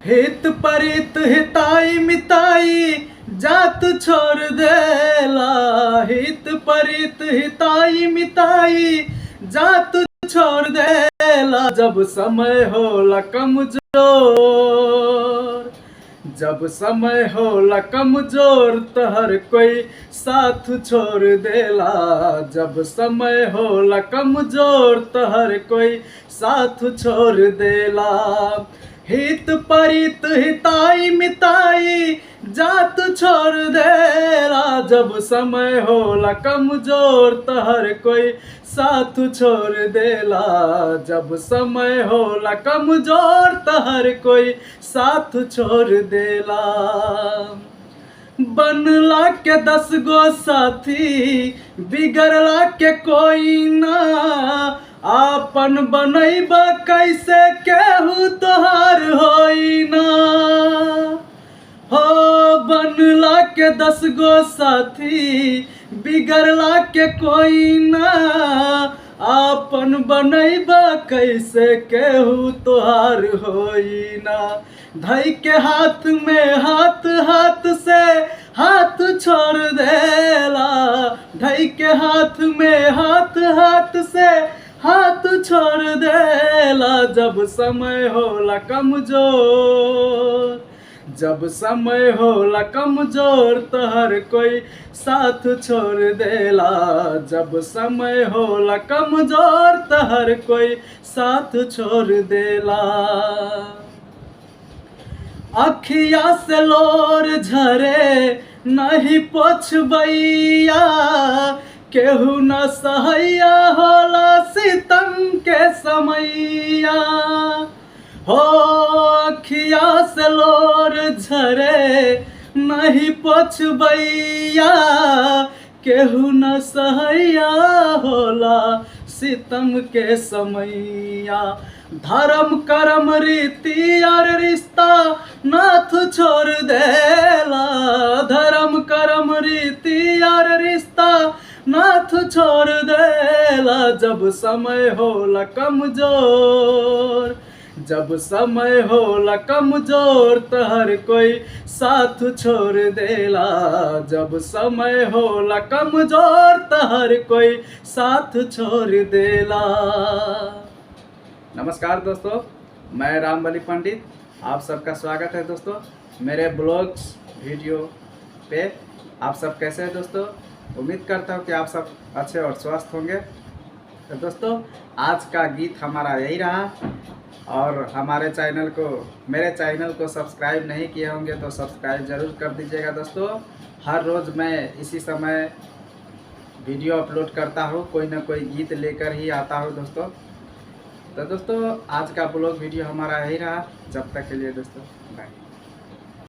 हित परित हिताई मिताई जात छोड़ देला। हित परित हिताई मिताई जात छोड़ देला। जब समय होला कमजोर, जब समय होला कमजोर त हर कोई साथ छोड़ देला। जब समय होला कमजोर त हर कोई साथ छोड़ देला। हित परित हिताई मिताई जात छोड़ देला। जब समय होला कमजोर त हर कोई साथ छोड़ देला। जब समय होला कमजोर त हर कोई साथ छोड़ देला। बनला के 10 गो साथी बिगड़ला के कोई ना। आपन बनैबा कैसे केहू तोहार होई ना। हो बनला के 10 गो साथी बिगड़ला के कोई ना। आपन बनैबा कैसे केहू तोहार होई ना। धई के हाथ में हाथ हाथ से हाथ छोड़ देला। धई के हाथ में हाथ हाथ से हाथ छोड़ देला। जब समय होला कमजोर, जब समय होला कमजोर त हर कोई साथ छोड़ देला। जब समय होला कमजोर त हर कोई साथ छोड़ देला। अखिया से लोर झरे नहीं पोछबैया। केहू न सहैया होला सितम के समैया। हो अखिया से लोर झरे नहीं पोछबैया। केहू न सहैया होला सितम के समैया। धर्म कर्म रीति और रिश्ता नाथ छोड़ देला। धर्म कर्म रीति और रिश्ता नाथ छोड़ देला। जब समय होला कमजोर, जब समय होला कमजोर त हर कोई साथ छोड़ देला। जब समय होला कमजोर त हर कोई साथ छोड़ देला। नमस्कार दोस्तों, मैं रामबली पंडित आप सबका स्वागत है दोस्तों मेरे ब्लॉग्स वीडियो पे। आप सब कैसे हैं दोस्तों? उम्मीद करता हूँ कि आप सब अच्छे और स्वस्थ होंगे। तो दोस्तों आज का गीत हमारा यही रहा। और हमारे चैनल को, मेरे चैनल को सब्सक्राइब नहीं किए होंगे तो सब्सक्राइब ज़रूर कर दीजिएगा दोस्तों। हर रोज़ मैं इसी समय वीडियो अपलोड करता हूँ, कोई ना कोई गीत लेकर ही आता हूँ दोस्तों। तो दोस्तों आज का ब्लॉग वीडियो हमारा यही रहा। जब तक के लिए दोस्तों बाय।